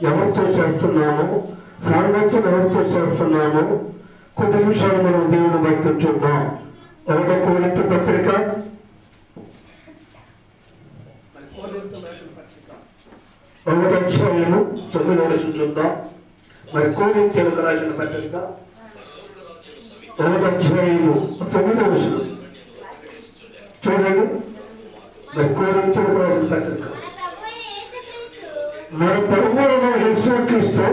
ఎవరితో చేస్తున్నాము, సాంగత్యం ఎవరితో చేస్తున్నాము, కొద్ది నిమిషాలు మనం దేవుని వాక్యం చూద్దాం. 1 కొరింథీ పత్రిక 1:9 చూద్దాం. మరి కొరింథీయులకు రాసిన పత్రిక 1:9 చూడండి. మరి కొరింథీయులకు రాసిన పత్రిక, మన ప్రభువైన యేసుక్రీస్తు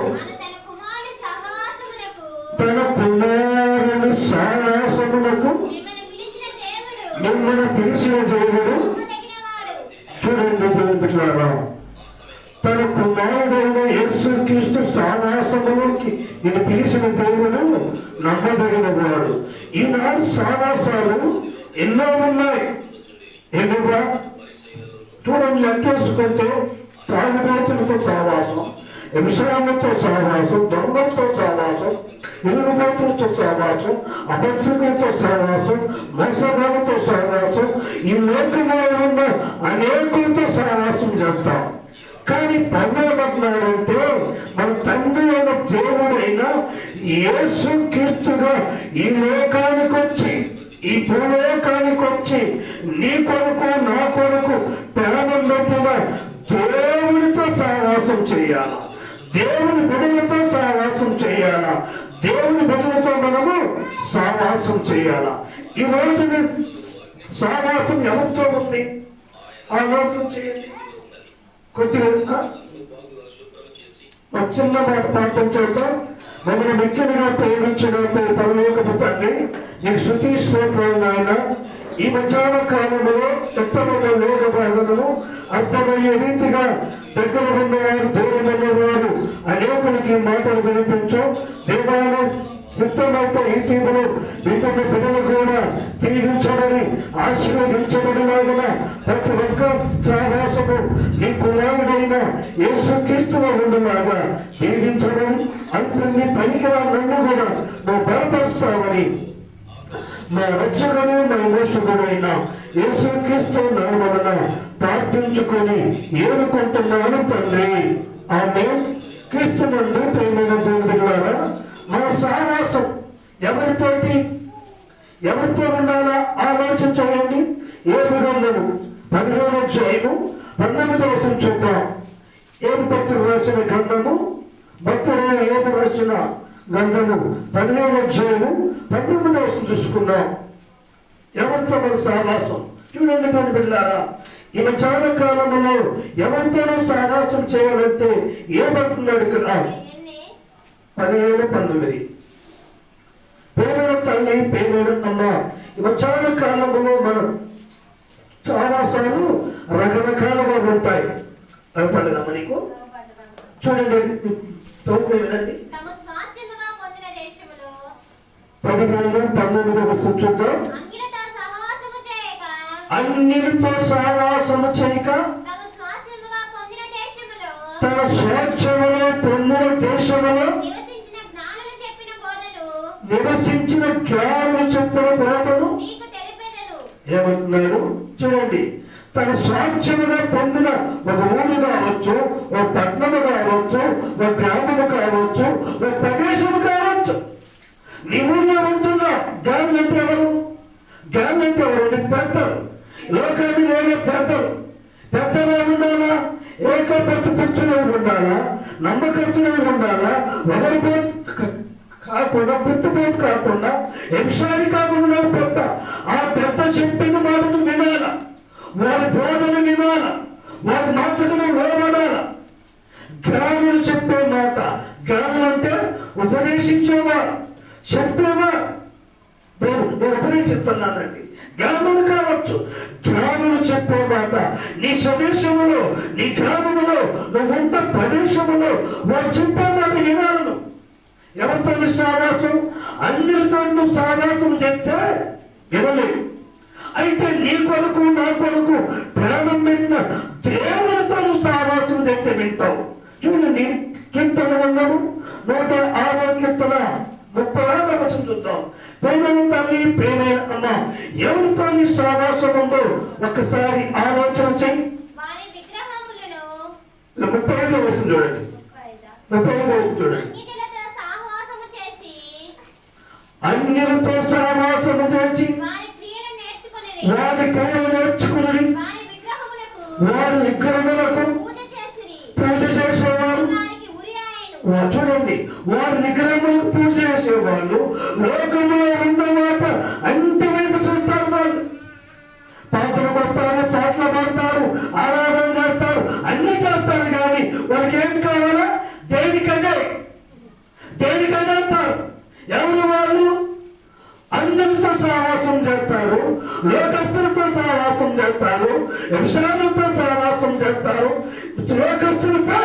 తన కుమారుని సహవాసమునకు మిమ్మల్ని పిలిచిన దేవుడు, చూడండి బిడ్డలారా, తన కుమారుడైన యేసుక్రీస్తు సహవాసములోకి నేను పిలిచిన దేవుడు నమ్మదగిన వాడు. ఈనాడు సహవాసాలు ఎన్నో ఉన్నాయి. ఎన్నుగా చూడండి, లెక్కేసుకుంటే తాగుబోతులతో సహవాసం, విషయాలతో సహవాసం, దొంగలతో సహవాసం, ఇరుగుబోతులతో సహవాసం, అబద్ధికులతో సహవాసం, మోసగాలతో సహవాసం, ఈ లోకంలో ఉన్న అనేకులతో సహవాసం చేస్తాం. కానీ పర్వమంటున్నాడంటే మన తండ్రి అయిన దేవుడైన యేసుక్రీస్తుగా ఈ లోకానికి వచ్చి, ఈ భూలోకానికి వచ్చి నీ కొరకు నా కొరకు ప్రాణం పెట్టిన దేవుడితో సహవాసం చేయాలా, దేవుని బిడ్డలతో సహవాసం చేయాలా, దేవుని బిడ్డలతో మనము సహవాసం చేయాలా. ఈ రోజు సహవాసం ఎవరితో ఉంది ఆలోచన చేయండి. కొద్దిగా చిన్న మాట పాఠం చేద్దాం. మమ్మల్ని మిక్కిలిగా ప్రేమించిన పరలోకపు తండ్రి, నీకు స్తుతి స్తోత్రాలు ఆయన. ఈ మధ్యాహ్న కాలంలో ఎత్తబడ్డ లోక బాధలను అర్థమయ్యే రీతిగా దగ్గర ఉన్నవారు, దూరం ఉన్నవారు అనేకులకి మాటలు వినిపించు. దేవాలయం మిత్రమైతే ఈ టీములో వింటున్న బిడ్డలు కూడా దీవించబడి ఆశీర్వదించబడిలాగిన ప్రతి ఒక్క సహవాసము నీ కుమారుడైన యేసుక్రీస్తులో ఉండలాగా దీవించబడి అన్ని పనికిరా నన్ను కూడా నువ్వు బలపరుస్తావని మా రక్షకుడు మా మోసకుడైన యేసుక్రీస్తు నామమున ప్రార్థించుకొని ఏడుకుంటున్నాను తండ్రి. ఆమేన్. క్రీస్తునందు ప్రేమైన దేవులారా, మన సహవాసం ఎవరితో ఉండాలా ఆలోచన చేయండి. ఏడు గ్రంథము 15:19 చూద్దాం. ఏడు భక్తులు రాసిన గ్రంథము, భక్తుడు ఏడు రాసిన గ్రంథము 15:19 చూసుకుందాం. ఎవరితో మన సహవాసం చూడండి. దాన్ని బిడ్డలారా, ఈ మధ్యాహ్న కాలంలో ఎవరితోనూ సహవాసం చేయాలంటే ఏమంటున్నాడు ఇక్కడ 17-19. ప్రేమైన తల్లి, ప్రేమైన అమ్మ, ఈ మధ్యాహ్న కాలంలో మన సహవాసాలు రకరకాలుగా ఉంటాయి. అవి పడదమ్మా నీకు? చూడండి, వినండి. 15-19 చూద్దాం. అన్నిటితో సహవాసము చేయక తన స్వేచ్ఛములో పొందిన దేశములో నివసించిన జ్ఞానులు చెప్పిన బోధను ఏమంటున్నాడు చూడండి. తన స్వేచ్ఛముగా పొందిన ఒక ఊరు కావచ్చు, ఒక పట్టణము కావచ్చు, ఒక గ్రామము కావచ్చు, ఒక ప్రదేశము కావచ్చు. నీ ఊళ్ళో ఉంటున్నా జ్ఞానులు అంటే ఎవరు? జ్ఞానులు అంటే ఎవరు? పెద్దలు. లోకాన్ని వేరే పెద్దలు. పెద్దలు ఉండాలా? ఏకపట్టుకునే ఉండాలా? నమ్మకస్తులే ఉండాలా? వదలిపోతు కాకుండా, పుట్టుపోతు కాకుండా, హింసాని కాకుండా పెద్ద. ఆ పెద్ద చెప్పిన మాటను వినాల, వారి బోధన వినాల, వారి మాటలను లోబడాల. జ్ఞానులు చెప్పే మాట, జ్ఞానులు అంటే ఉపదేశించేవారు, చెప్పేవారు. నేను ఉపదేశిస్తున్నానండి. జ్ఞానులు కావచ్చు, జ్ఞానులు చెప్పే మాట నీ స్వదేశములో, నీ గ్రామములో, నువ్వు ఉంట ప్రదేశములో వారు చెప్పే మాట వినాలను. ఎవరితో సహవాసం? అందరితో నువ్వు సహవాసం చెప్తే వినలేవు. అయితే నీ కొరకు, నా కొరకు ప్రాణం పెట్టిన దేవునితో నువ్వు సహవాసం చెప్తే వింటావు. చూడండి, కీర్తన ఉన్నాము 106వ కీర్తన 30వ వచనం చూద్దాం. ప్రేమైన తల్లి, ప్రేమైన అమ్మ, ఎవరితో నీ సహవాసం ఉందో ఒక్కసారి ఆలోచన చెయ్యి. 35వ వచనం చూడండి. చూడండి. అన్యులతో సహవాసము చేసి వారి క్రియలు నేర్చుకుని వారి విగ్రహములకు పూజ చేసేవారు. చూడండి, వారి విగ్రహములకు పూజ చేసేవాళ్ళు లోకంలో ఉన్నమాట అంత వైపు చూస్తారు. వాళ్ళు పాటలకు వస్తారు, పాటలు పాడతారు, ఆరాధన చేస్తారు, అన్ని చేస్తారు. కానీ వాళ్ళకి ఏం కావాలా? దేనికదే అంటారు. ఎవరు వాళ్ళు? అందరితో సహవాసం చేస్తారు, లోకస్తులతో సహవాసం చేస్తారు, విషయాలతో సహవాసం చేస్తారు, లోకస్తులతో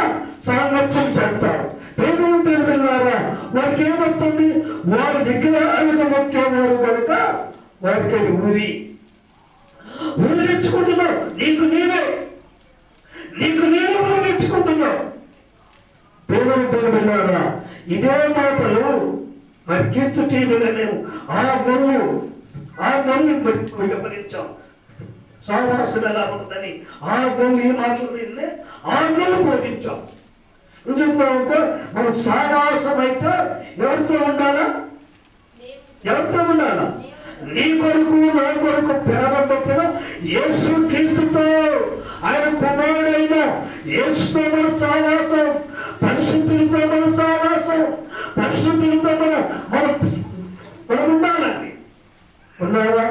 సాంగత్యం చేస్తారు. ప్రేమవంతుల పిల్లారా, వారికి ఏమవుతుంది? వారి విగ్రహాలకు మొక్కేవారు కనుక వారికి అది ఊరి తెచ్చుకుంటున్నావు. నీకు నీవే ఊరి తెచ్చుకుంటున్నావు. ప్రేమవంతుల పిల్లారా, ఇదే మాటలు మరి క్రీస్తు టీవీలో మేము 6 నెలలు గమనించాం. సహవాసం ఎలా ఉంటుందని 6 నెలలు ఈ మాటలు 6 నెలలు బోధించాం. ఎందుకంటే మన సహవాసం అయితే ఎవరితో ఉండాలా? నీ కొరకు నా కొరకు ప్రేమ పెట్టిన యేసు క్రీస్తుతో, ఆయన కుమారుడైన యేసుతో మన సహవాసం, పరిశుద్ధులతో మన సహవాసం, పరిశుద్ధులతో మనం ఉండాలండి. ఉన్నారా?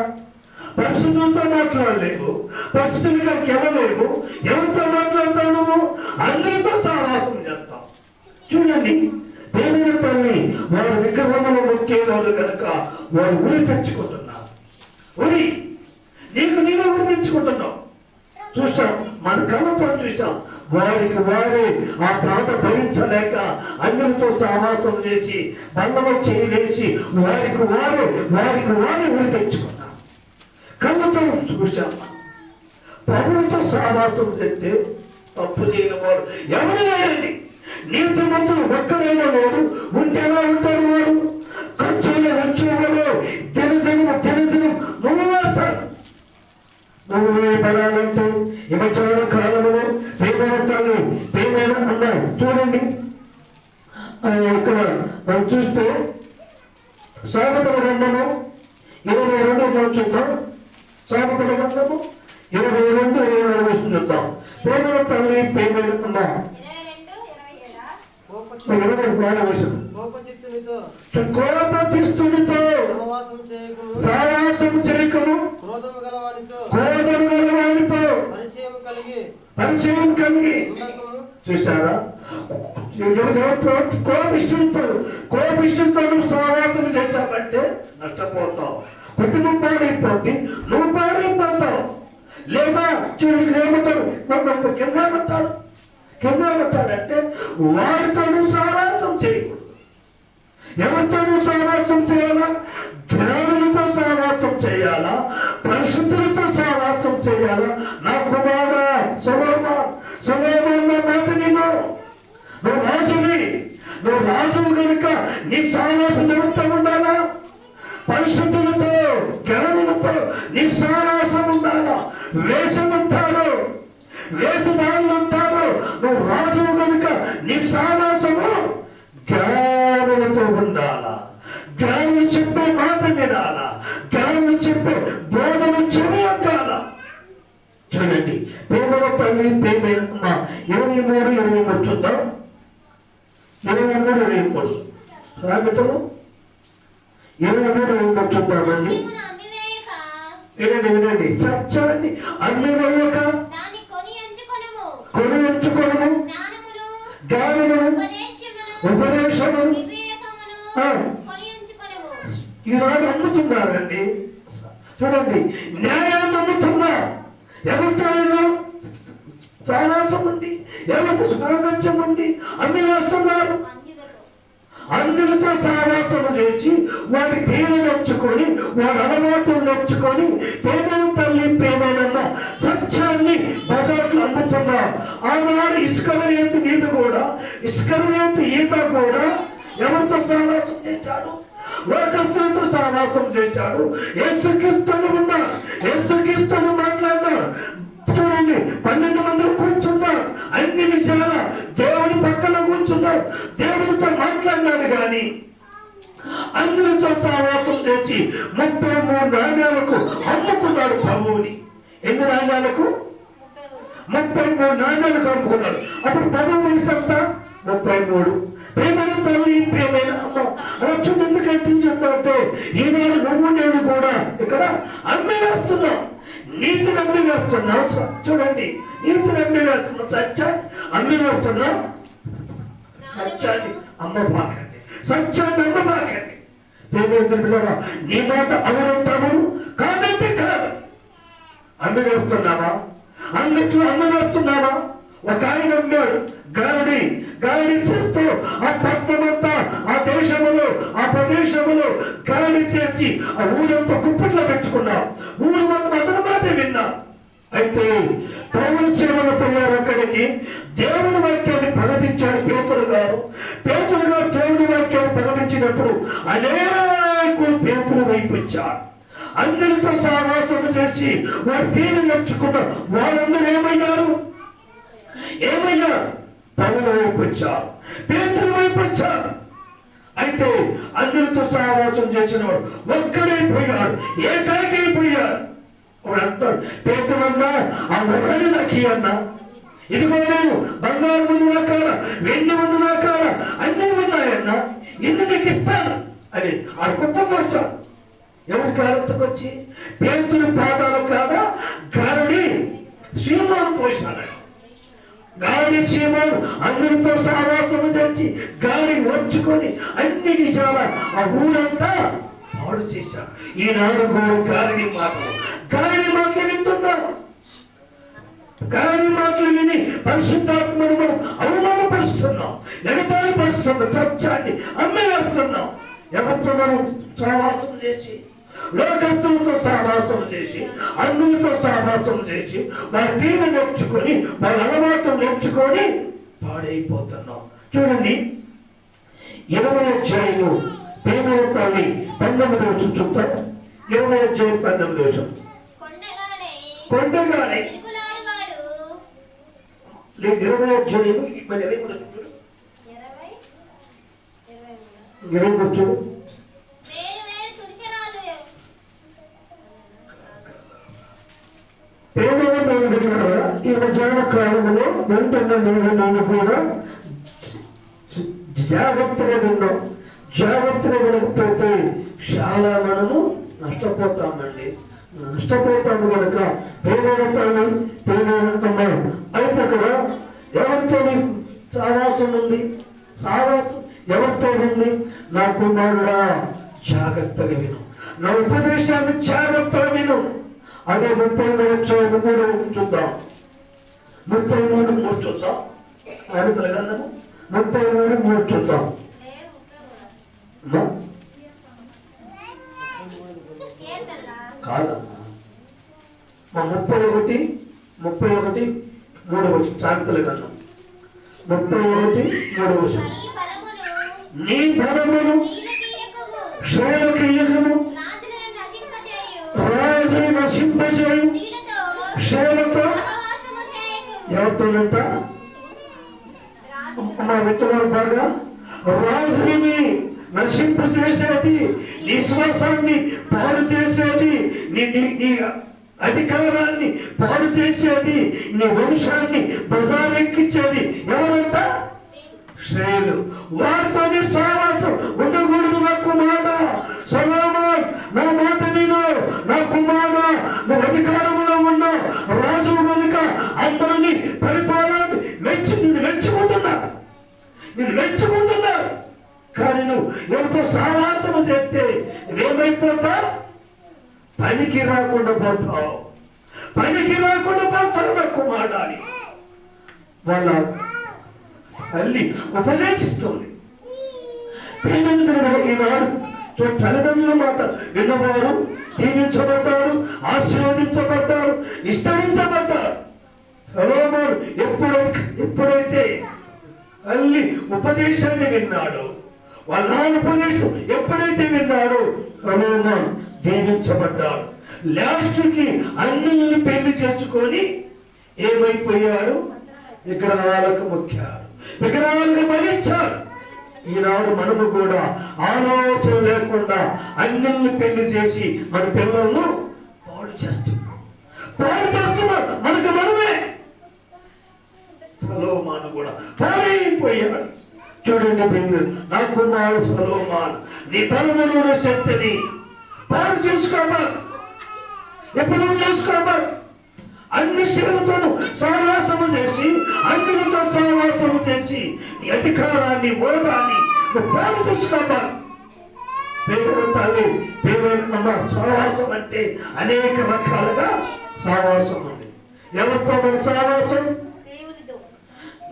పరిశుద్ధులతో మాట్లాడలేవు, పరిశుద్ధులకి వెళ్ళలేవు. ఎవరితో మాట్లాడతావు నువ్వు? అందరితో సహవాసం చేస్తావు. చూడండి, దేవుని తల్లి వారు విగ్రహములు మొక్కేవారు కనుక వారు ఉరి తెచ్చుకుంటున్నారు. నీవే ఉరి తెచ్చుకుంటున్నావు. చూసాం, మన కళ్ళతో చూసాం. వారికి వారే ఆ బాధ భరించలేక అందరితో సహవాసం చేసి బల్లవ చేయలేసి వారికి వారే ఉరి తెచ్చుకున్నారు. కళ్ళతో చూసాం. పౌరులతో సహవాసం చేస్తే తప్పు చేయని వాడు ఎవరు లేడండి. నీతిమంతుడు ఒక్కడైన వాడు ఉంటే ఎలా ఉంటాడు? వాడు ఖర్చులో ఉంచేవాడు దినదినం నువ్వు వేస్తాడు. నువ్వు బలాలంటూ ఇవచార కాలంలో ప్రేమైన అన్నా. చూడండి, ఇక్కడ మనం చూస్తే సామెతల గ్రంథము 22 చూద్దాం. సామెతల గ్రంథము 22 చూద్దాం. ప్రేమైన తల్లి, ప్రేమైన అన్నా. కోపచిత్తునితో సహవాసం చేయకము, క్రోధము గలవానితో పరిచయం కలిగి. చూసారా? కోపిష్ఠుడితో సహవాసం చేశావంటే నష్టపోతావు. కుటుంబం పాడైపోద్ది, నువ్వు పాడైపోతావు. లేదా చూడు ఏమంటాడు? కింద ఏమంటాడంటే వాడితో సహవాసం చేయకూడదు. ఎవరితో సహవాసం చేయాలా? జ్ఞానులతో సహవాసం చేయాలా? పరిశుద్ధులతో సహవాసం చేయాలా? నా కుమారుడా సొలొమోను మాట విను. నువ్వు రాజువు కనుక నీ సహవాసం ఎవరితో ఉండాలా? పరిశుద్ధులతో, జ్ఞానులతో నీ సహవాసం ఉండాలా. వేషమంటాడు, వేషధారులు అంటాడు. నువ్వు రాజువు కనుక నీ సహవాసము జ్ఞానులతో ఉండాలా. జ్ఞానులు చెప్పే మాట వినాలా. జ్ఞానులు చెప్పే బోధను చెవియొక్కాలా. చూడండి, ప్రేమల తల్లి, ప్రేమైన 23 చూద్దాం. 23 సామెతలు 23 చూద్దామండి. వినండి. సత్యాన్ని అమ్మివేయక కొని ఉంచుకొనుము, జ్ఞానమును ఉపదేశమును ఈనాడు అమ్ముతున్నారండి. చూడండి, న్యాయాన్ని అమ్ముతున్నా. ఎవరితో సహవాసం ఉంది, ఎవరికి సాంగత్యం ఉంది, అన్ని వేస్తున్నారు. అందరితో సహవాసం చేసి వారి పేరు నొచ్చుకొని వారి అలవాటులు నొచ్చుకొని ప్రేమైన తల్లి, ప్రేమైన సత్యాన్ని బజార్లు అమ్ముతున్నారు. ఆనాడు ఇస్కరియోతు ఈత కూడా ఎవరితో సహవాసం చేశాడు? లోకస్తులతో సహవాసం చేశాడు. యేసుక్రీస్తును మాట్లాడినాడు. చూడండి, 12 మంది కూర్చున్నారు. అన్ని విషయాల దేవుని పక్కన కూర్చున్నారు. సహవాసం చేసి 33 నాణ్యాలకు అమ్ముకున్నాడు ప్రభువుని. ఎన్ని నాణ్యాలకు? 33 నాణ్యాలకు అమ్ముకున్నాడు. అప్పుడు ప్రభువు వయసు ఎంత? 33. ప్రేమైన తల్లి, ప్రేమైన అమ్మ, రక్షణ ఎందుకు అంటించేద్దామంటే ఈనాడు నువ్వు నేను కూడా ఇక్కడ అమ్మి వేస్తున్నాం. నీతిని అమ్మి వేస్తున్నాం. చూడండి, నీతిని అమ్మి వేస్తున్నాం, సత్యాన్ని అమ్మి వేస్తున్నాం. సత్యాన్ని అమ్మబాకండి, సత్యాన్ని అమ్మబాకండి. ప్రేమైన పిల్లరా, నీ మాట అవునంటే అవును, కాదంటే కాదు. అమ్మి వేస్తున్నావా? అందుట్లో అమ్మి వేస్తున్నావా? ఒక ఆయన అమ్మాడు గాడి చేస్తూ ఆ పట్టణమంతా, ఆ దేశములో, ఆ ప్రదేశములో గాడి చేర్చి ఆ ఊరంతా కుప్పట్లో పెట్టుకున్నాం. ఊరు మొత్తం అతని మాటే విన్నా. అయితే పౌలు సేవలు పోయారు అక్కడికి. దేవుని వాక్యాన్ని ప్రకటించాడు పేతురు గారు దేవుని వాక్యాన్ని ప్రకటించినప్పుడు అనేకులు పేతురు వైపు వచ్చారు. అందరితో సహవాసం చేసి వారు తీరు నచ్చుకున్న వారందరూ ఏమయ్యారు? పౌలు వైపు వచ్చారు, పేతురు వైపు వచ్చారు. అయితే అందరితో సహవాసం చేసిన వాడు ఒక్కడైపోయాడు, ఏకాకైపోయాడు. వాడు అంటాడు, పేతురన్నా ఆ మొదలు నాకు అన్నా, ఇదిగో నేను బంగారు ముందు నా కాడ, వెండి ముందు నా కాడ అన్నీ ఉన్నాయన్నా, ఇది నీకు ఇస్తాను అని ఆ కుప్పపోచాడు. ఎవరి కాడకు వచ్చి? పేతురు పాదాల కాడ గాడిని సీమోను పోశాడు. గాడి సీమోను అందరితో సహవాసము చేసి గాడి వచ్చుకొని అన్ని విషయాల ఆ ఊరంతా పాడు చేశాడు. ఈనాడు కూడా గాడి మాటలు వింటున్నాం. గాడి మాటలు విని పరిశుద్ధాత్మను మనం అవమానపరుస్తున్నాం, ఎగతాళి పరుస్తున్నాం, సత్యాన్ని అమ్మి వేస్తున్నాం. ఎవరితో మనం సహవాసం చేసి, లోకస్తులతో సహవాసం చేసి, అందరితో సహవాసం చేసి వాళ్ళ తీరు నేర్చుకొని, వాళ్ళ అలవాటు నేర్చుకొని పాడైపోతున్నాం. చూడండి, 20వ అధ్యాయము ప్రేమవతాలి 19వ చూద్దాం. 20వ అధ్యాయం 19వ కొండగానే లేదు. 20వ అధ్యాయము మరి 20 చూడు. ప్రేమవతాలు పెట్టినారా? ఈ మధ్యాహ్న కాలంలో వెంటనే నేను కూడా జాగ్రత్తగా విన్నాం. జాగ్రత్తగా వినకపోతే చాలా మనము నష్టపోతామండి. నష్టపోతాము కనుక ప్రేమవతాలు ప్రేమవతమ్మాడు. అయితే అక్కడ ఎవరితో సహవాసం ఉంది? సహవాసం ఎవరితో ఉంది? నా కుమారుడా జాగ్రత్తగా విను, నా ఉపదేశాన్ని జాగ్రత్తగా విను. అదే 33 చూద్దాం. 33 చూద్దాం. అడుగుల గంధము 33 చూద్దాం. కాదమ్మా, మా 31 సామెతల గ్రంథం 31:3. నీ బలమును శ్రేయకీయకము, రాజును నశింపజేయు శ్రేయతో. ఎవరితోనంట? మా మిత్రులు బాగా రాజుని నశింపజేసేది, నీ శ్వాసాన్ని పాడు చేసేది, నీ అధికారాన్ని పాడు చేసేది, నీ వంశాన్ని బజారెక్కించేది ఎవరంట? శ్రేయులు. వారితోని సహవాసం ఉండకూడదు. నా కుమారుడా సొలొమోన్, నా మాట విను. నా కుమారుడా, నువ్వు అధికారంలో ఉన్న రాజు కనుక అందరినీ పరిపాలన మెచ్చుకుంటున్నారు. కానీ నువ్వు ఎవరితో సహవాసము చేస్తే నువ్వేమైపోతావు? పనికి రాకుండా పోతావు. నా కుమారుడాని వాళ్ళ తల్లి ఉపదేశిస్తుంది. ఈనాడు తల్లిదండ్రుల మాట విన్నవారు దీవించబడ్డారు, ఆశీర్వదించబడ్డారు, విస్తరించబడ్డారు. సొలొమోను ఎప్పుడైతే తల్లి ఉపదేశాన్ని విన్నాడు, వాళ్ళ ఉపదేశం ఎప్పుడైతే విన్నాడో సొలొమోను దీవించబడ్డాడు. లాస్ట్కి అన్ని పెళ్లి చేసుకొని ఏమైపోయాడు? విగ్రహాలకు మొక్కాడు, విగ్రహాలకు బలిచ్చాడు. ఈనాడు మనము కూడా ఆలోచన లేకుండా అన్నిల్ని పెళ్లి చేసి మన పిల్లలను పాడు చేస్తున్నాం. మనకు మనమే. సొలొమోను కూడా పాడైపోయాడు. చూడండి ప్రియులు, నా కుమారుడు సొలొమోను, నీ బలమును శక్తిని పాడు చేసుకోవాలి. ఎప్పుడు చేసుకోవాలి? అన్ని శివులతోనూ సహవాసము చేసి, అందరితో సహవాసము చేసి నీ అధికారాన్ని హోదాన్ని పాడు చేసుకోవాలి. దేవుడు తల్లి, దేవుడు అమ్మ, సహవాసం అంటే అనేక రకాలుగా సహవాసం ఉంది. ఎవరితో మన సహవాసం?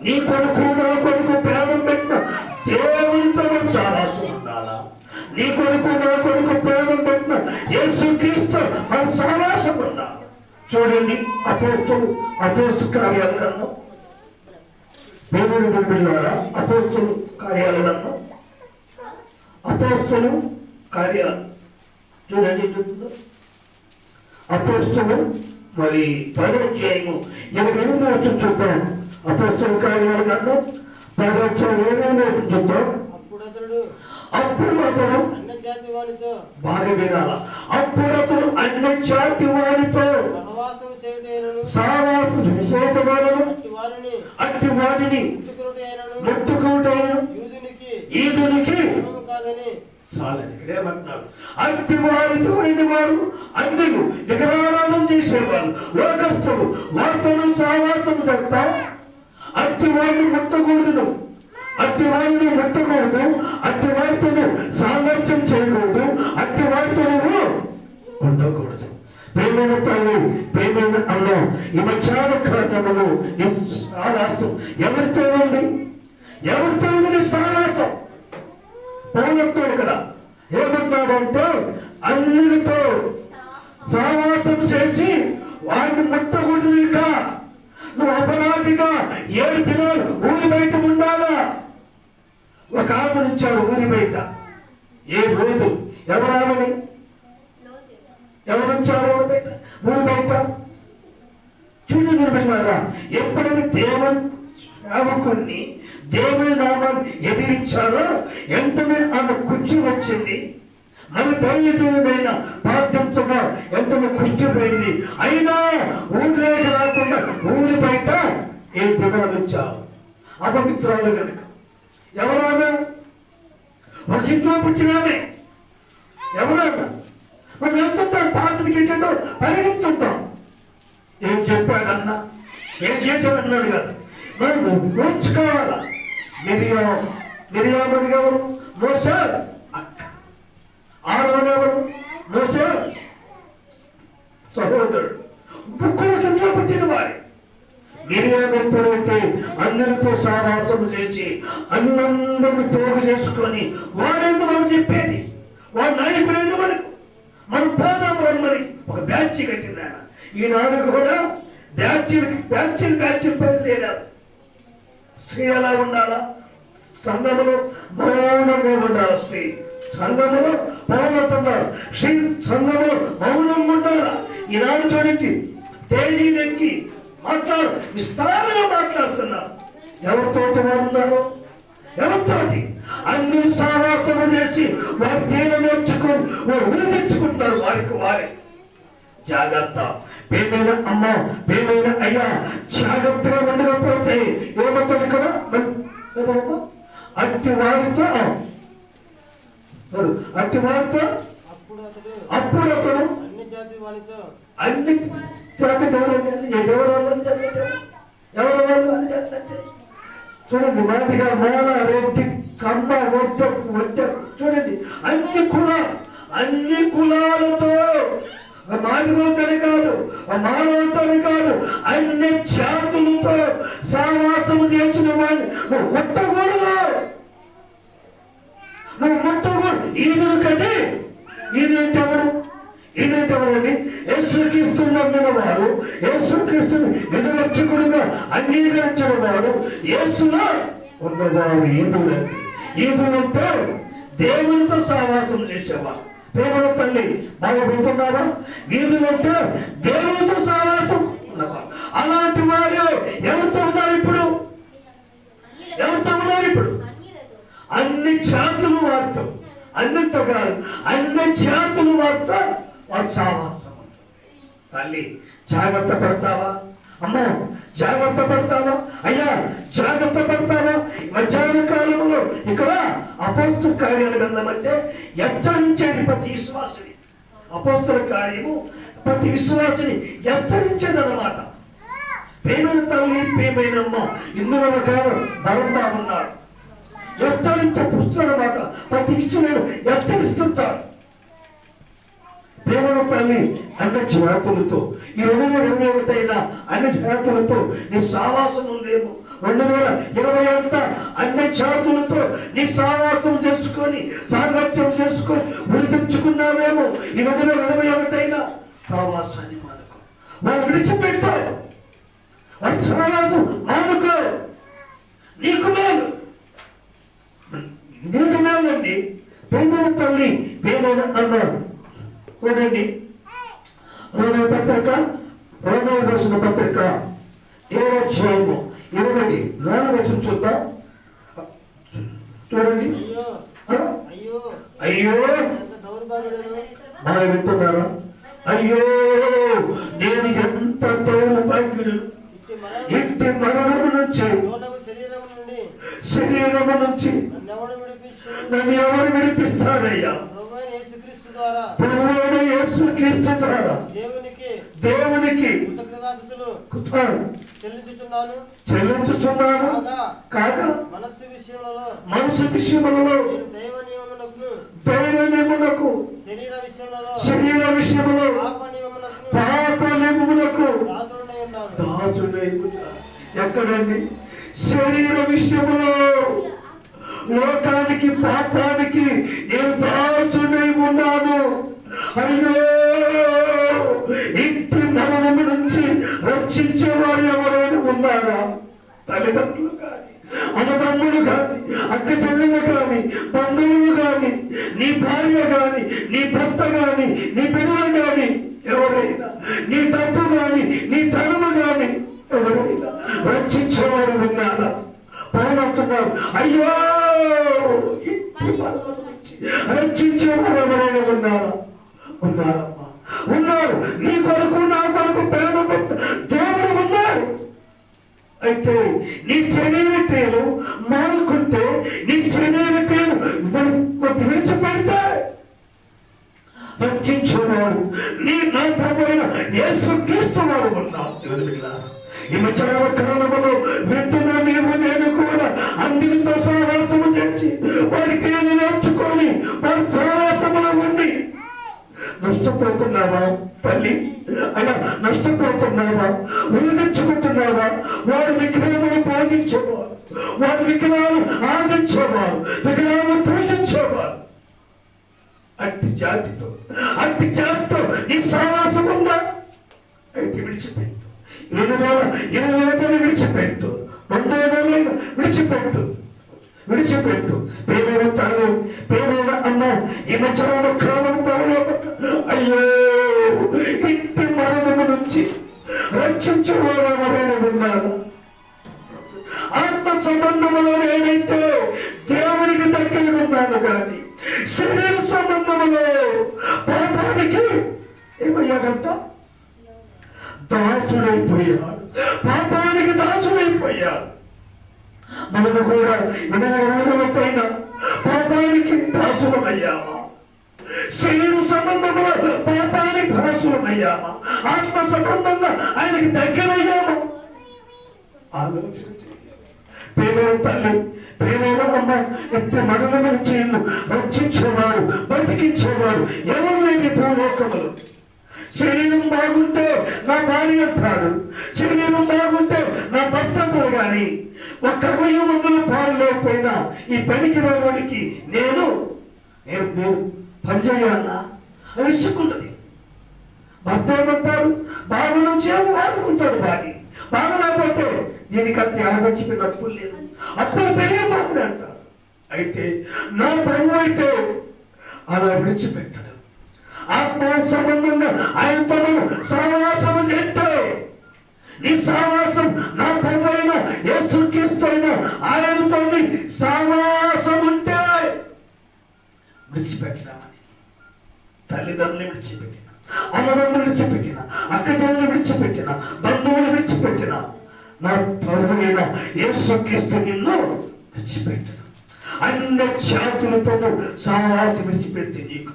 నీ కొడుకు నా కొడుకు ప్రాణం పెట్టిన దేవునితో మన సహవాసం ఉండాలా? నీ కొడుకు నా కొడుకు ప్రాణం పెట్టిన యేసుక్రీస్తు మన సహవాసం ఉండాలి. చూడండి, అపోస్తలు కార్యాల గ్రంథం, దేవుని బిడ్డలారా, అపోస్తలు కార్యాల గ్రంథం, అపోస్తలు కార్యాలు చూడండి. అపోస్తలు మరి 10వ అధ్యాయము 28వ వచనం చూద్దాం. అపోస్తల కార్యాల గ్రంథం 10వ అధ్యాయం 28వ వచనం చూద్దాం. అప్పుడు అతడు బాగా వినాల. అప్పుడు అతడు అన్ని జాతి వారితో సహవాసం అట్టి వాటిని ముట్టుకుంటాను ఈదునికి చాలని ఇక్కడేమంటున్నాడు. అట్టి వారితో వారు అందరూ విగ్రహారాధన చేసేవారు, లోకస్తులు, వార్తలు సహవాసం చేస్తా అట్టి వారిని ముట్టకూడదు, అట్టి వారిని ముట్టకూడదు, అట్టి వారితో సామర్థ్యం చేయకూడదు, అట్టి వారితో ఉండకూడదు. ప్రేమైన తల్లి, ప్రేమైన అన్న, ఈ మధ్యాహ్న కాలంలో సహవాసం ఎవరితో ఉంది? ఎవరితో ఉంది సహవాసం? పౌలత్తుడు కదా ఏమన్నాడంటే, అన్నిటితో సహవాసం చేసి వారిని ముట్టకూడదు. ఇంకా నువ్వు అపరాధిగా 7 దినాలు ఊరి బయట ఉండాలా. ఒక ఆమెను ఇచ్చారు ఊరి బయట 7 రోజులు. ఎవరామని ఎవరుంచారు ఊరి బయట? చూడు బిడ్డలారా, ఎప్పుడైతే దేవుని సేవకుణ్ణి దేవుని నామాన్ని ఎదిరించారో వెంటనే ఆమె కుర్చీ వచ్చింది. మన దైవజనుడైన ప్రార్థించగా వెంటనే కుర్చీ పోయింది. అయినా ఊరిలోకి రాకుండా ఊరి బయట 7 దినాలు వచ్చారు. అపవిత్రాలు కనుక. ఎవరామె? ఒక ఇంట్లో పుట్టినామే. ఎవరన్నా మనం వెళ్తుంటాం, పాత్రకి ఏంటో పరిగెత్తుంటాం. ఏం చెప్పాడన్నా, ఏం చేశాడన్నాడు కాదు, మనం ఓర్చుకోవాలా. మిరియామని ఎవరు? మోసే అక్క. ఆరోన్ ఎవరు? మోసే సహోదరుడు. ముగ్గురు కింద పుట్టిన వారి. మిరియాం ఎప్పుడైతే అందరితో సహవాసం చేసి అందరిని పోగు చేసుకొని వాడేందుకు మనం చెప్పేది, వాడు నాయకుడేందుకు మనకు, మనం పోదాం రమ్మని ఒక బ్యాచ్ కట్టింది. ఈనాడు కూడా బ్యాచ్ బయలుదేరారు. స్త్రీ ఎలా ఉండాలా? సంఘములో మౌనంగా ఉండాలి. స్త్రీ సంఘములో పౌనట్టున్నాడు, స్త్రీ సంఘములో మౌనంగా ఉండాలా. ఈనాడు చూడండి, తేజీ నెక్కి మాట్లాడు, విస్తారంగా మాట్లాడుతున్నారు. ఎవరితోటి వారు ఉన్నారు? ఎవరితోటి? అందరూ సహవాసము చేసి వారి పేరు నేర్చుకొని వారు ఉరి తెచ్చుకుంటారు. వారికి వారే జాగ్రత్త. పేమైన అమ్మ, పేమైన అయ్యా, జాగ్రత్తగా ఉండకపోతే ఏమంటాడు ఇక్కడ? అట్టి వారితో అప్పుడు అతడు అన్ని జాతి ఎవరు వాళ్ళు చేస్తే చూడండి. మాదిగా మాల, రెడ్డి, కమ్మ, వడ్డ చూడండి, అన్ని కులాలతో, మాదిగోతని కాదు, మానవతని కాదు, అన్ని జాతులతో సహవాసము చేసిన వాడిని నువ్వు ముట్టకూడదు. ఈదుడు కదే. ఈదుంటే ఎవడు? ఈదుంటే ఎవరండి? యేసుక్రీస్తు నమ్మిన వారు, యేసుక్రీస్తుని నిజరక్షకుడుగా అంగీకరించిన వాడు, యేసులో ఉన్నవారు ఈదులు. ఈదులంటే దేవునితో సహవాసం చేసేవారు. ప్రేమల తల్లి బాగా పెడుతున్నారా? వీధులంటే దేవునితో సహవాసం ఉన్నవారు. అలాంటి వారు ఎవరితో ఉన్నారు ఇప్పుడు? అన్ని జాతులు వారితో, అందరితో కాదు, అన్ని జాతులు వారితో వారు సావాసం ఉంటుంది. తల్లి జాగ్రత్త పడతావా? అమ్మా జాగ్రత్త పడతావా? అయ్యా జాగ్రత్త పడతావా? మధ్యాహ్న కాలంలో ఇక్కడ అపోస్తుల కార్యాల గ్రంథం అంటే హెచ్చరించేది ప్రతి విశ్వాసిని. అపోస్తుల కార్యము ప్రతి విశ్వాసిని హెచ్చరించేదన్నమాట. ప్రేమైన తల్లి, ప్రేమైన అమ్మ, ఇందులో ఒక బరంబా ఉన్నాడు. హెచ్చరించే పుస్తకం అన్నమాట. ప్రతి విషయంలో హెచ్చరిస్తుంటాడు. ప్రేమల తల్లి అన్ని జాతులతో, ఈ 2021 అన్ని జాతులతో నీ సావాసం ఉందేమో. 2020 అంతా అన్ని జాతులతో నీ సావాసం చేసుకొని, సాంగత్యం చేసుకొని విడిపించుకున్నావేమో. ఈ 2021 సావాసాన్ని మానుకో. వాళ్ళు విడిచిపెట్టారు, వారి సావాసం మానుకో. నీకు మేలు, నీకు మేలండి. ప్రేమల తల్లి, ప్రేమైన అన్న చూడండి. రోమా పత్రిక, రోమా రాసిన పత్రిక 7వ అధ్యాయము 24 చూద్దాం. చూడండి. అయ్యో బాగా వింటున్నారా? అయ్యో నేను ఎంత దౌర్భాగ్యుడు, ఇంటి మరణము నుంచి, శరీరము నుంచి నన్ను ఎవరు విడిపిస్తారయ్యా? ప్రభువైన యేసుక్రీస్తు ద్వారా దేవునికి చెల్లించుచున్నాను కాగా మనసు విషయములలో దైవ నియమమునకు, శరీర విషయములో పాప నియమమునకు దాసుడై ఉన్నాను. ఎక్కడండి? శరీర విషయములో లోకానికి, పాపానికి నేను దాసుడై ఉన్నాను. అయ్యో ఇంటి మరణము నుంచి రక్షించేవాడు ఎవరైనా ఉన్నారా? తల్లిదండ్రులు కానీ, అన్నదమ్ములు కానీ, అక్క చెల్లెలు కానీ, బంధువులు కానీ, నీ భార్య కానీ, నీ భర్త కానీ, నీ బిడ్డలు కానీ, ఎవరైనా నీ డబ్బు కానీ, నీ ధనము కానీ ఎవరైనా రక్షించేవారు ఉన్నారా? పౌలంటున్నారు, అయ్యో ఇంటి మరణం నుంచి రక్షించేవారు ఎవరైనా ఉన్నారా? ఉన్నారమ్మా, ఉన్నారు. నీ కొరకు, నా కొరకు పేరు దేవుడు ఉన్నాడు. అయితే నీ శరీర క్రియలు మానుకుంటే, నీ శరీర క్రియలు విడిచిపెడితే రక్షించేవాడు నా ప్రభువైన యేసుక్రీస్తు వారు ఉన్నావు. ఈ మధ్యాహ్న కాలంలో వింటున్నా నీవు, నేను కూడా అందరితో సహవాసము చేసి వారి క్రియలు నేర్చుకొని వారి సహవాసములో ఉండి నష్టపోతున్నావా తల్లి? అలా నష్టపోతున్నావా? వినిపించుకుంటున్నావా? వారి విగ్రహములు పూజించేవారు, వారి విగ్రహాలు ఆదించేవారు, విగ్రహాలు పూజించేవారు. అట్టి జాతితో నీ సహవాసం ఉందా? అయితే విడిచిపెట్టు. 2021 విడిచిపెట్టు. 2000 విడిచిపెట్టు. ప్రేమైన తల్లి, ప్రేమైన అమ్మ, ఈ మధ్యలో కాలం పోలే. అయ్యో ఇంటి మరణము నుంచి రక్షించేవారు ఎవరైనా ఉన్నారా? ఆత్మ సంబంధములో నేనైతే దేవునికి దగ్గర ఉన్నాను కానీ శరీర సంబంధములో పాపానికి ఏమయ్యాడంట? దాసుడైపోయాడు. పాపానికి దాసుడైపోయాడు. మనము కూడా 2021 పాపానికి దాసులమయ్యామా? శరీర సంబంధంలో పాపానికి దాసులమయ్యామా? ఆత్మ సంబంధంగా ఆయనకి దగ్గరయ్యామా? ఆలోచించి ప్రేమైన తల్లి, ప్రేమైన అమ్మ, ఎంత మరణము నుంచి రక్షించేవాడు, బతికించేవాడు ఎవరు లేని భూలోకములు. శరీరం బాగుంటే నా భార్య అంటాడు, శరీరం బాగుంటే నా భర్త అంటాడు. కానీ ఒక 10 మందులు పాలు లేకపోయినా ఈ పనికి రావడానికి నేను పనిచేయాలా అని ఇచ్చుకుంటుంది. భర్త ఏమంటాడు? బాగు నుంచి ఏమో వాడుకుంటాడు భార్య. బాగా లేకపోతే దీనికి అంత ఆదర్శిపోయిన అప్పులు లేదు, అప్పులు పెరిగే మాత్రమే అంటారు. అయితే నా ప్రభు అయితే అలా విడిచిపెట్టాడు. ఆత్మ సంబంధంగా ఆయనతో సహవాసం చేస్తే నీ సహవాసం నా ప్రభు అయిన యేసుక్రీస్తు అయిన ఆయనతో సహవాసం ఉంటే విడిచిపెట్టడామని, తల్లిదండ్రులు విడిచిపెట్టిన, అన్నదమ్ములు విడిచిపెట్టిన, అక్క చెల్లెలు విడిచిపెట్టిన, బంధువులు విడిచిపెట్టిన, నా ప్రభువైన యేసుక్రీస్తు నిన్ను విడిచిపెట్టిన. అన్ని జాతులతో సహవాసం విడిచిపెడితే నీకు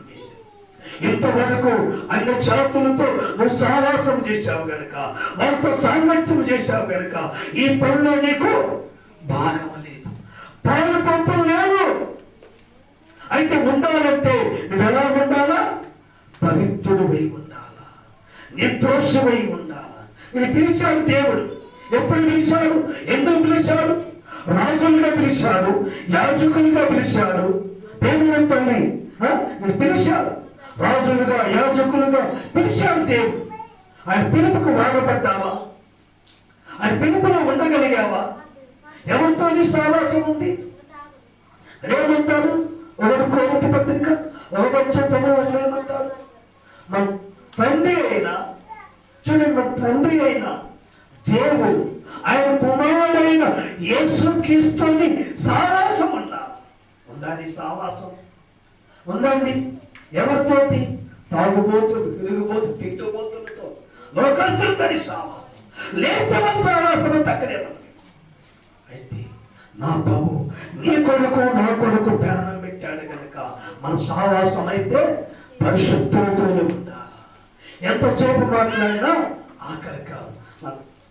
ఇంతవరకు అన్ని జాతులతో నువ్వు సహవాసం చేశావు గనక, వాళ్ళతో సాంగత్యం చేశావు గనక ఈ పనిలో నీకు భాగం లేదు, పాలు పంపం లేవు. అయితే ఉండాలంటే నువ్వు ఎలా ఉండాలా? పవిత్రుడివై ఉండాలా, నిర్దోషమై ఉండాలా. ఇది పిలిచాడు దేవుడు. ఎప్పుడు పిలిచాడు? ఎందుకు పిలిచాడు? రాజులుగా పిలిచాడు, యాజకులుగా పిలిచాడు. దేవుని తల్లి ఇది పిలిచాడు, రాజులుగా యాజకులుగా పిలిచాడు దేవుడు. ఆయన పిలుపుకు వాడబడ్డావా? ఆయన పిలుపులో ఉండగలిగావా? ఎవరితో నీ సహవాసం ఉంది? ఏమంటాడు? ఒకటి కోరిక పత్రిక 1:9 ఏమంటాడు? మన తండ్రి అయినా, చూడండి, మన తండ్రి అయినా దేవుడు ఆయన కుమారుడైన యేసుక్రీస్తుని సహవాసం ఉండాలి. ఉందా నీ సహవాసం? ఉందండి. ఎవరితోటి? తాగుబోతులు, తిరుగుబోతు, తిట్టుబోతులతో, లోకస్తులతో సహవాసం. లేకపోతే మన సహవాసం అక్కడే ఉన్నది. అయితే నా ప్రభు నీ కొరకు నా కొరకు ప్రాణం పెట్టాడు కనుక మన సహవాసం అయితే పరిశుద్ధులతోనే ఉండాలి. ఎంతసేపు మాట్లాడినా ఆకలి కాదు.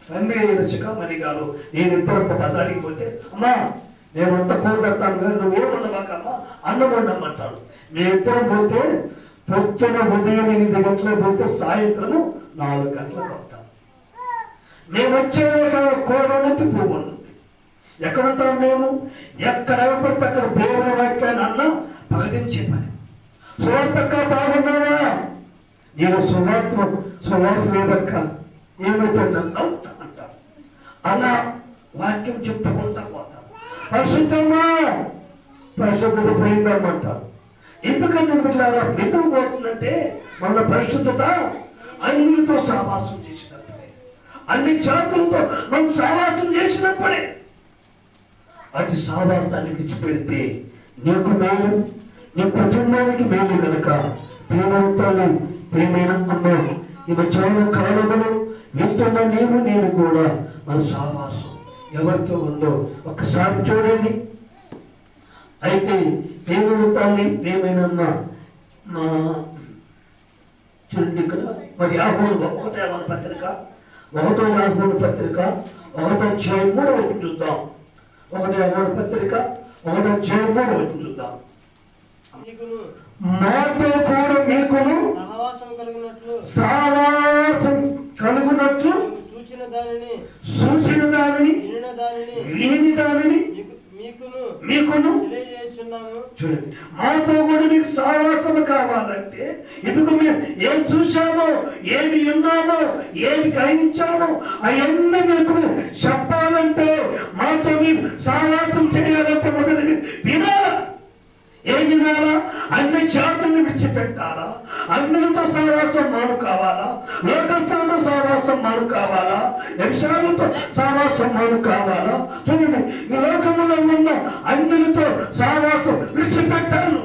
తండ్రి అయిన చికామణి గారు నేను ఇద్దరు బజారికి పోతే, అమ్మా నేనంతా కూడతాను కానీ నువ్వేమన్నాకమ్మా అన్నం వండమంటాడు. మేమిద్దరం పోతే పొద్దున ఉదయం 8 గంటలకు పోతే సాయంత్రము 4 గంటలకు వస్తాం. మేము వచ్చేదాక కూర ఉన్నది, పువ్వు ఉన్నది. ఎక్కడుంటాం మేము? ఎక్కడ పడితే అక్కడ దేవుని వాక్యాన్ని అన్న ప్రకటించే పని. సువార్తక్క బాగున్నావా? నేను సువాస లేదక్క, ఏమైపోయిందని నవ్వుతా అంటాడు. అలా వాక్యం చెప్పుకుంటా పోతాం. పరిశుద్ధమా, పరిశుద్ధత పోయిందమ్మంటాడు. ఎందుకంటే బిడ్డలారా, ఎందుకు పోతుందంటే మన పరిశుద్ధత అన్నితో సహవాసం చేసినప్పుడే, అన్ని జాతులతో మనం సహవాసం చేసినప్పుడే. అటు సహవాసాన్ని విడిచిపెడితే నీకు మేలు, నీ కుటుంబానికి మేలు కనుక ప్రేమవుతాను. ప్రేమైన అమ్మ, ఈ చాలా కాలంలో వింటున్న నేను కూడా మన సహవాసం ఎవరితో ఉందో ఒక్కసారి చూడండి. అయితే ప్రేమవుతాను. ప్రేమైన మా చూడండి, ఇక్కడ మరి ఆహ్వాన పత్రిక 1వ ఆహ్వాన పత్రిక 1:3 చూద్దాం. 1వ ఆహ్వాన పత్రిక 1:3 చూద్దాం. మాతో కూడా మీకును సహవాసం కలుగునట్లు సూచిన దానిని విని దానిని మీకును చూడండి. మాతో కూడా మీకు సహవాసము కావాలంటే ఎందుకు మేము ఏం చూసామో, ఏమి విన్నామో, ఏమి గ్రహించామో అవన్నీ మీకు చెప్పాలంటే, మాతో మీరు సహవాసం చేయాలంటే మొదటి మీరు వినాలా. ఏం వినాలా? అన్ని జాతుల్ని విడిచిపెట్టాలా, అందరితో సహవాసం మాను కావాలా, లోకస్తులతో సహవాసం మాను కావాలా, విషయాలతో సహవాసం మాను కావాలా. చూడండి, ఈ లోకంలో ఉన్న అందరితో సహవాసం విడిచిపెట్టాను.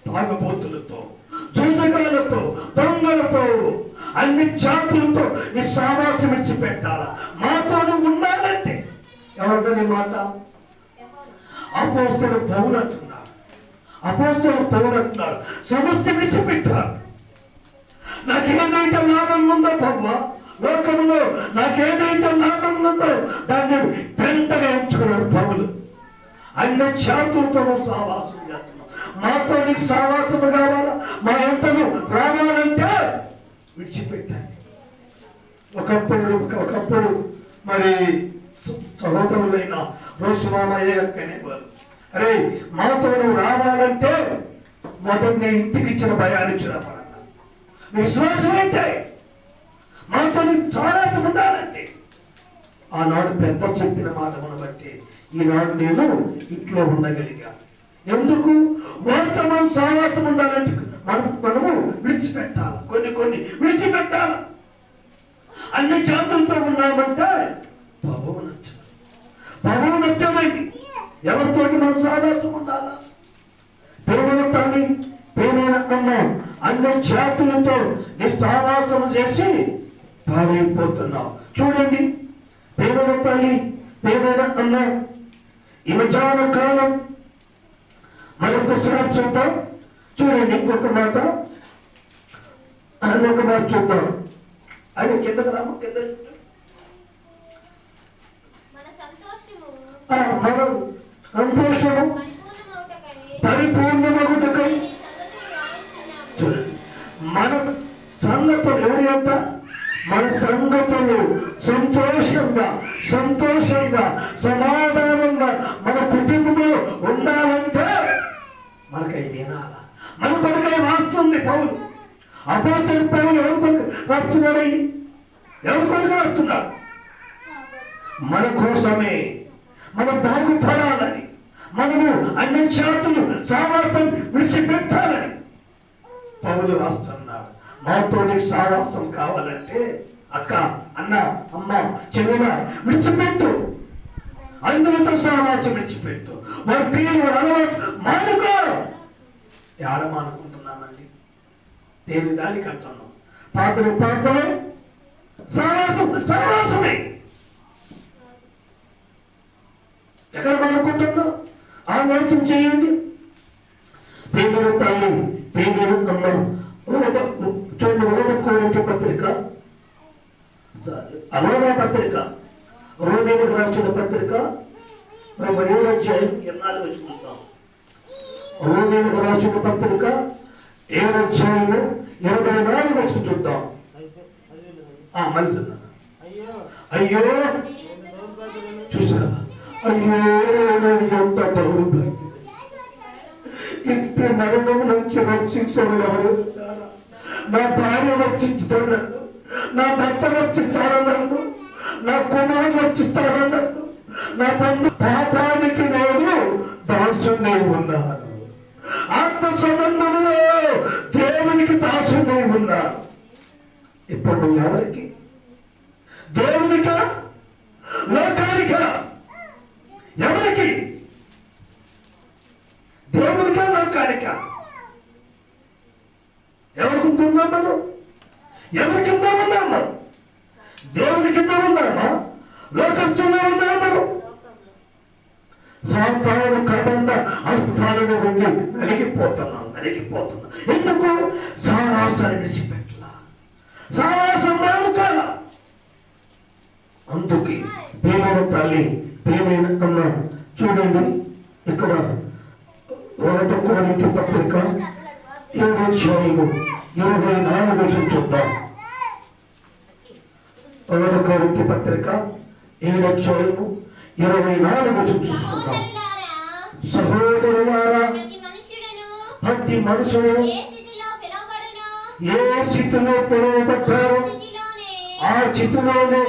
తాగబోతులతో, జూదగాలతో, దొంగలతో, అన్ని జాతులతో ఈ సహవాసం విడిచిపెట్టాలా. మాతోనే ఉండాలంటే ఎవరికని మాట? అపోస్తలుడు పౌలు అంటున్నాడు. అపోస్తలుడు పౌలు అంటున్నాడు, సమస్త విడిచిపెట్టారు. నాకేదైతే లాభం ఉందో పవ్వా, లోకంలో నాకేదైతే లాభం ఉందో దాన్ని పెంటగా ఎంచుకున్నాడు పౌలు. అన్ని జాతులతో సహవాసం చేస్తున్నాం. మాతో నీకు సహవాసము కావాలా, మా ఎంతను రావాలంటే విడిచిపెట్టాను. ఒకప్పుడు మరి సహోదరులైన రోజు మామయ్య అనేవారు, అరే మాతో నువ్వు రావాలంటే మొదటి నీ ఇంటికి ఇచ్చిన భయాన్ని చూడమన్నా, విశ్వాసం అయితే మాతో నీకు సహవాసం ఉండాలంటే. ఆనాడు పెద్ద చెప్పిన మాటను బట్టి ఈనాడు నేను ఇంట్లో ఉండగలిగా. ఎందుకు? వారితో మనం సహవాసం ఉండాలంటే మనము విడిచిపెట్టాలి, కొన్ని విడిచిపెట్టాలి. అన్ని జాతులతో ఉన్నామంటే ప్రభువు నచ్చమైంది. ఎవరితోటి మనం సహవాసం ఉండాలా? ప్రేమను తల్లి జాతులతో నీ సహవాసం చేసి పాడైపోతున్నావు. చూడండి, ప్రేమైన తల్లి, ప్రేమైన అన్న, ఈ మధ్యాహ్న కాలం మరొకసారి చూద్దాం. చూడండి, ఇంకొక మాట చూద్దాం. అదే కిందకు రాము, కింద మన సంతోషము పరిపూర్ణమగుటకై మన సంగతులు ఎవరి అంట, మన సంగతులు సంతోషంగా సమాధానంగా మన కుటుంబంలో ఉండాలంటే మనకై వినాల. మన కొడుకై రాస్తుంది పౌలు. అపోస్తలుడు పౌలు ఎవరి కొడుకు రాస్తున్నాడు? ఎవరి కొడుకు రాస్తున్నాడు? మన కోసమే, మనం బాగుపడాలని, మనము అన్ని జాతులు సావాసం విడిచిపెట్టాలని పౌలు రాస్తున్నాడు. మాతో నీకు సావాసం కావాలంటే అక్క, అన్న, అమ్మ, చెల్లెల విడిచిపెట్టు. అందరితో సావాసం విడిచిపెట్టు. వారి పేరు అలవాటు మానుకో. ఏడమానుకుంటున్నామండి? దేని దానికి అంటున్నాం. పాత్రలే సావాసమే. ఎక్కడ మానుకుంటున్నా ఆలోచన చేయండి. ప్రేమైన తల్లి, ప్రేమైన అమ్మ, రోమియోకి పత్రిక, రోమియోకి రాసిన పత్రిక 7వ అధ్యాయం 4 చూస్తాం. రోమియోకి రాసిన పత్రిక 7వ అధ్యాయము 24 చూద్దాం. మళ్ళీ అయ్యో చూసా, అయ్యో ఎంత దౌర్భాగ్యం, ఇంత మరణం నుంచి రక్షించడం ఎవరు? నా భార్య రక్షించుతానన్ను, నా భర్త రక్షిస్తానన్ను, నా కుమారుడు రక్షిస్తానన్ను, నా పాపానికి నేను దాసునే ఉన్నాను. ఆత్మ సంబంధంలో దేవునికి దాసునే ఉన్నాను. ఇప్పుడు ఎవరికి? దేవునికా లోకానికా? ఎవరికి? దేవునికా లోకానికా? ఎవరికి ఉన్నాము? ఎవరి కింద ఉన్నాము? దేవుని కింద ఉన్నామా? లోకస్తులో ఉన్నాము? సాతాను కబంధ హస్తాలను ఉండి నలిగిపోతున్నాం. ఎందుకు? సావాసాన్ని విడిచిపెట్టలా, సావాసం మానుకోలా. అందుకే ప్రేమైన తల్లి, ప్రేమైన అమ్మ, చూడండి ఇక్కడ 1 కొరింథీ పత్రిక 7వ అధ్యాయము 24 చూద్దాం. 1 కొరింథీ పత్రిక 7వ అధ్యాయము 24 చూసుకుందాం. సహోదరులారా, ప్రతి మనుషుడు ఏ స్థితిలో పిలువబడ్డారో ఆ స్థితిలోనే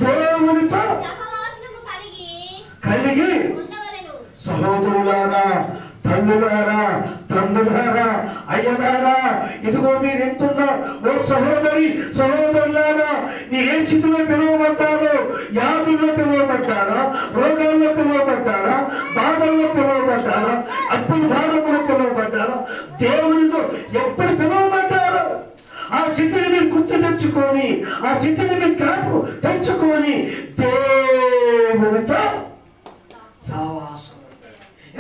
దేవునితో కలిగి. సహోదరులారా, తల్లులారా, తండ్రులారా, అయ్యలారా, ఇదిగో మీరు ఎంతున్నా ఓ సహోదరులారా, మీరు ఏ స్థితిలో పిలువబడ్డారో, వ్యాధుల్లో పిలువబడ్డారా, రోగాల్లో పిలువబడ్డారా, బాధల్లో పిలువబడ్డారా, అప్పుల భారంలో పిలువబడ్డారా, దేవునితో ఎప్పుడు పిలువబడ్డారో ఆ స్థితిని మీరు గుర్తు తెచ్చుకొని, ఆ స్థితిని మీరు కాపు తెచ్చుకొని దేవునితో సావాసం.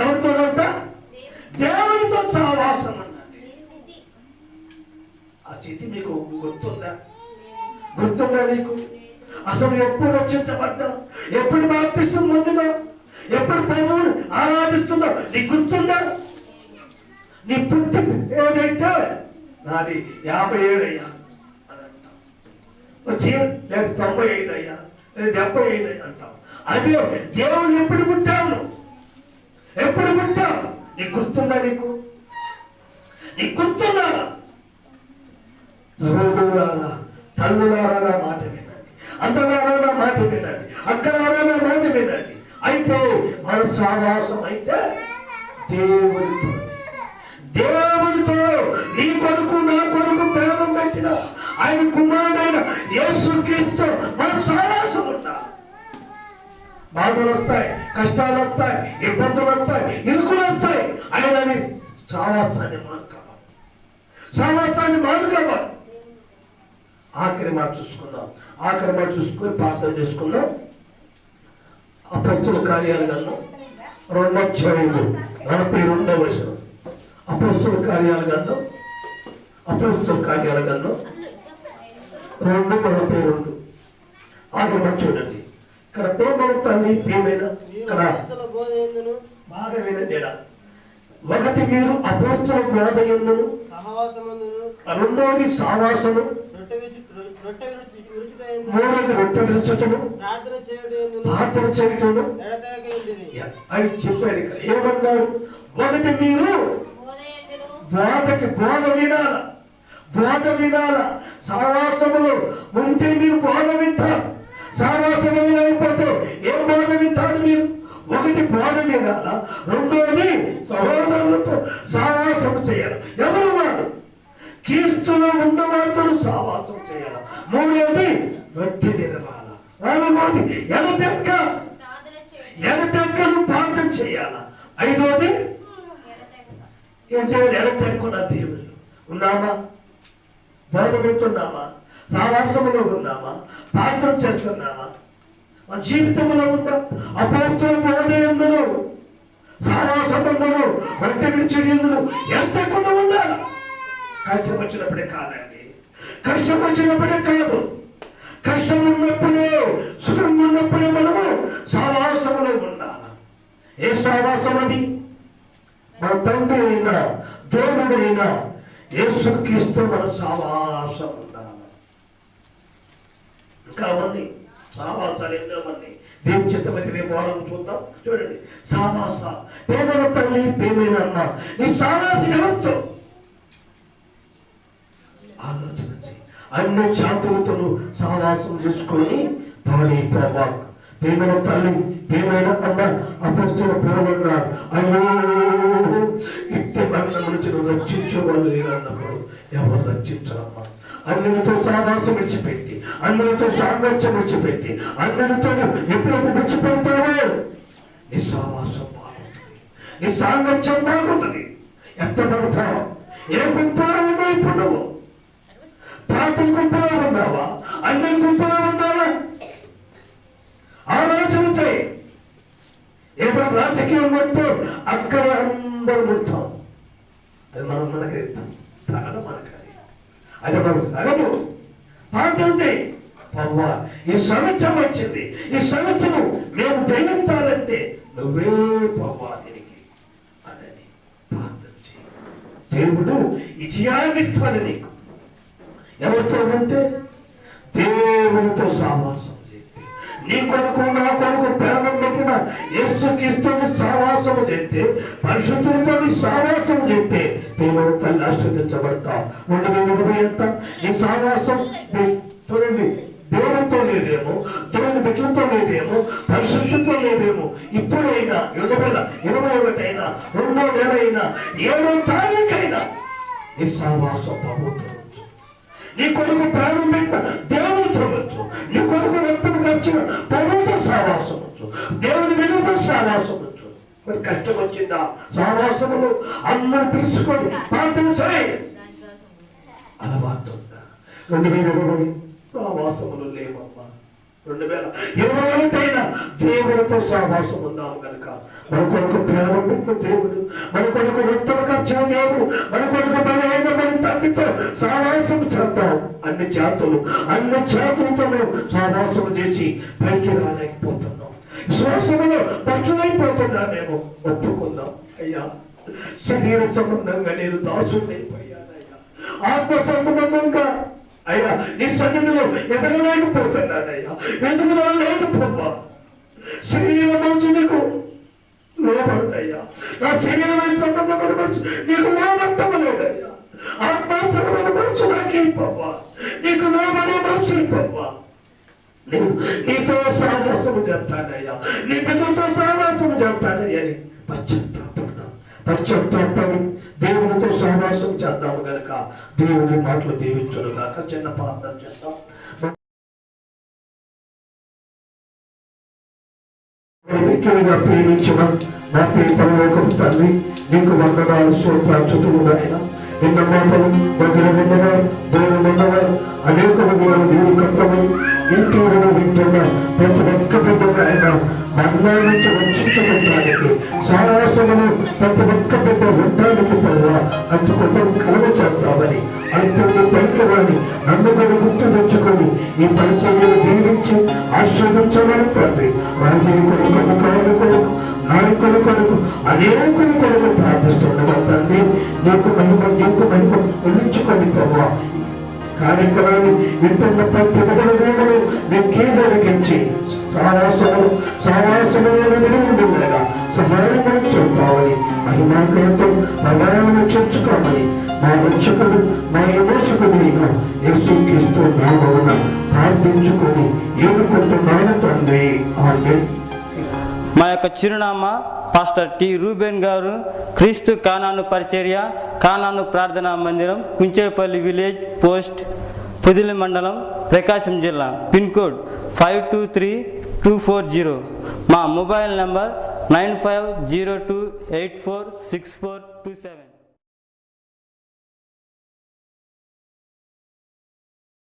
ఎవరితో అంట? దేవునితో సావాసం అన్నది. ఆ స్థితి మీకు గుర్తుందా నీకు? అసలు ఎప్పుడు రక్షించబడ్డా, ఎప్పుడు బాప్తిసం పొందినా, ఎప్పుడు ప్రభువుని ఆరాధిస్తున్నా నీకు గుర్తుందా? నీ పుట్టి ఏదైతే నాది 57 అయ్యా అని అంటాం, లేదా 95 అయ్యా, లేదా 75 అంటాం. అదే దేవుడు ఎప్పుడు పుట్టావు? నీకు గుర్తుందా? నీకు గుర్తుందా? సహోదరులారా, తల్లులారా, నా మాట వినండి. అందలారా, నా మాట వినండి. అక్కడారా, నా మాట వినండి. అయితే మన సావాసం అయితే దేవుడితో నీ కొడుకు నా కొడుకు ప్రేమం పెట్టిన ఆయన కుమారుడైన యేసుక్రీస్తు మన సావాసం ఉండాలి. బాధలు వస్తాయి, కష్టాలు వస్తాయి, ఇబ్బందులు వస్తాయి, ఇరుకులు వస్తాయి అని దాన్ని సావాసాన్ని మానుకోవాలి. సావాసాన్ని మానుకోవాలి. ఆఖరి మాట చూసుకుందాం. ఆఖరి మాట చూసుకొని ప్రార్థన చేసుకుందాం. అపోస్తుల కార్యాల గ్రంథం 2:42 అపోస్తుల కార్యాల గ్రంథం 2:42 ఆఖరి మాట చూడండి. ఇక్కడ ప్రేమైన తల్లి ప్రేమైన ఇక్కడ బాగా వినండి. ఒకటి మీరు అపోస్తుల బోధ యందును రెండోది సహవాసము, మూడోది రొట్టె విరుచుటను ప్రార్థన చేయటము అని చెప్పాడు. ఏమన్నాడు? ఒకటి మీరు బోధ వినాల. సహవాసములో ఉంటే మీరు బోధ వింటారు. సహవాసములు లేకపోతే ఏం బోధ వింటారు మీరు? ఒకటి బోధ వినాల, రెండోది సహోదరులతో సహవాసం చేయాలి. ఎవరు వాడు? క్రీస్తులో ఉన్నవారితో సహవాసం చేయాలి. మూడోది రొట్టె వినవాల. నాలుగోది ఎడతెక్కను ప్రార్థన చేయాలి. ఐదోది ఏం చేయాలి? ఎడతెక్కున్న దేవుళ్ళు ఉన్నామా? బోధ వింటున్నామా? సహవాసములో ఉన్నామా? ప్రార్థన చేస్తున్నామా? మన జీవితంలో ఉందా? అపోస్తుల బోధ యందును సహవాసముందును రొట్టె విడిచుట యందును ఎంతకుండా ఉండాలి. కష్టం వచ్చినప్పుడే కాదండి. కష్టం వచ్చినప్పుడే కాదు. కష్టం ఉన్నప్పుడే, సుఖంగా ఉన్నప్పుడే మనము సహవాసములో ఉండాలి. ఏ సహవాసం అది? మన తండ్రి అయినా దేవుడైనా యేసుక్రీస్తు మన సహవాసం ఉండాలి. ఇంకా మంది సహవాసాలు ఎన్నో మంది దేవుని చిత్తమతి రేపు వారం చూద్దాం. చూడండి, సహవాస ప్రేమైన తల్లి ప్రేమైన అమ్మ, నీ సహవాసం ఎవరితో? ఆలోచన చేయి. అన్ని జాతులతో సహవాసం చేసుకొని పాడి ప్రభా. ప్రేమైన తల్లి ప్రేమైన అమ్మ అపోస్తుల ప్రేమన్నారు. అయ్యో ఇట్టే మరణం నుంచి నువ్వు రక్షించే వాళ్ళు లేరన్నప్పుడు ఎవరు రక్షించరమ్మా? అందరితో సహవాసం విడిచిపెట్టి, అందరితో సాంగత్యం విడిచిపెట్టి, అందరితో ఎప్పుడైతే విడిచిపెడతావో నీ సహవాసం బాగుంటుంది, నీ సాంగత్యం బాగుంటుంది. ఎంత పడతావు? ఏ గుంపులో ఉన్నావు ఇప్పుడు నువ్వు? ప్రాంతం గుంపులో ఉన్నావా? అందరి గుంపులో ఉన్నావా? ఆలోచన చేయి. ఏదో రాజకీయం ఉంటే అక్కడ అందరూ ఉంటాం. అది మనకి తగదు. అది మనకు తగదు. ప్రార్థన చేయి. అవ్వా, ఈ సంవత్సరం వచ్చింది, ఈ సంవత్సరం మేము జయించాలంటే నువ్వే పవ్వా దీనికి అని ప్రార్థన చేయి. దేవుడు విజయాన్ని ఇస్తాడు నీకు. ఎవరితో ఉంటే? దేవునితో సహవాసం చేస్తే. నీ కొడుకు నా కొడుకు ప్రాణం పెట్టిన యేసుక్రీస్తుని సహవాసము చేస్తే, పరిశుద్ధులతో సహవాసం చేస్తే దేవుడు తల్లి ఆశ్రదించబడతావు. 2,020 ఎంత నీ సహవాసం? చూడండి, దేవునితో లేదేమో, దేవుని బిడ్డలతో లేదేమో, పరిశుద్ధితో లేదేమో. ఇప్పుడైనా 2021 అయినా, 2వ నెల అయినా, 7వ తారీఖైనా నీ సహవాసం ప్రభుత్వం. నీ కొడుకు ప్రాణం పెట్ట దేవుని చూడవచ్చు. నీ కొడుకు రక్తం ఖర్చిన ప్రభుత్వ సహవాసం వచ్చు, దేవుని బిడ్డతో సహవాసం వచ్చు. మరి కష్టం వచ్చిందా? సహవాసములు అందరూ పిలుచుకొని ప్రార్థన చేయి. అలవాటు ఉందా? 2020 సహవాసములు లేవమ్మా. 2021 అయినా దేవుడితో సహవాసం ఉందాము కనుక మన కొడుకు ప్రాణం పెట్టిన దేవుడు, మన కొడుకు రక్తం ఖర్చిన దేవుడు, మన కొడుకు బలైన మన తండ్రితో సహవాసం చేద్దాం. అన్ని జాతులతో సహవాసము చేసి పైకి రాలేకపోతున్నాం. శ్వాసములో పట్టులైపోతున్నామేమో. ఒప్పుకుందాం అయ్యా. శరీర సంబంధంగా నేను దాసుడైపోయానయ్యా. ఆత్మ సంబంధంగా అయ్యా నీ సన్నిధిలో ఎదగలేకపోతున్నానయ్యా. ఎందుకు లేదు ప్రభా? శరీర మనసు నీకు లోపడదయ్యా. నా శరీరమైన సంబంధమైన మనసు నీకు లోపడటం లేదయ్యా. ఆత్మాసమైన మనసు నాకే ప్రభా. నీకు లోపడే మనసు ప్రభా. నేను నీతో సహవాసము చేస్తానయ్యా, నీ బిడ్డతో సహవాసము చేస్తానయ్యా అని పశ్చాత్తాపడి దేవునితో సహవాసం చేద్దాము కనుక దేవుని మాటలు దీవించును కాక. చిన్న ప్రార్థన చేద్దాం. మిక్కిలిగా ప్రేమించిన నా పరలోకపు తండ్రి, నీకు వందనాలు, స్తోత్రాలు నాయన. నిన్న మాటలు దగ్గర ఉన్నవారు, దూరం ఉన్నవారు, అనేక మంది నీరు కట్టమని ఇంటిలో వింటున్న ప్రతి ఒక్క బిడ్డ ఆయన మరణాల నుంచి రక్షించబడడానికి, సాహసమును ప్రతి ఒక్క బిడ్డ ఉండడానికి పర్వ అంటుకోవడం కలగ చేద్దామని అంటున్న పైకరాని నన్ను కూడా గుర్తు తెచ్చుకొని ఈ పరిచర్యను దీవించి ఆశీర్వించమని తండ్రి. రాజుల కొరకు, అధికారుల కొరకు, నాయకుల కొరకు, అనేకుల కొరకు ప్రార్థిస్తుండగా తండ్రి, నీకు మహిమ పిలుచుకొని తవ్వ కార్యక్రమాన్ని వింటున్న ప్రతి బిడ్డల దేవుడు నీకే జరిగించి సావాసములను ఉండేలాగా సహాయం చెప్తామని, మహిమాకరంతో ప్రభావం చేర్చుకోమని మా రక్షకుడు, మా విమోచకుడైన యేసుక్రీస్తు నామమున ప్రార్థించుకొని ఏడుకుంటున్నాను తండ్రి. ఆమేన్. మా యొక్క చిరునామా పాస్టర్ టి రూబెన్ గారు, క్రీస్తు కానాను పరిచర్య, కానాను ప్రార్థనా మందిరం, కుంచేపల్లి విలేజ్, పోస్ట్ పొదిలి మండలం, ప్రకాశం జిల్లా, పిన్ కోడ్ 523240. మా మొబైల్ నంబర్ 9502846427.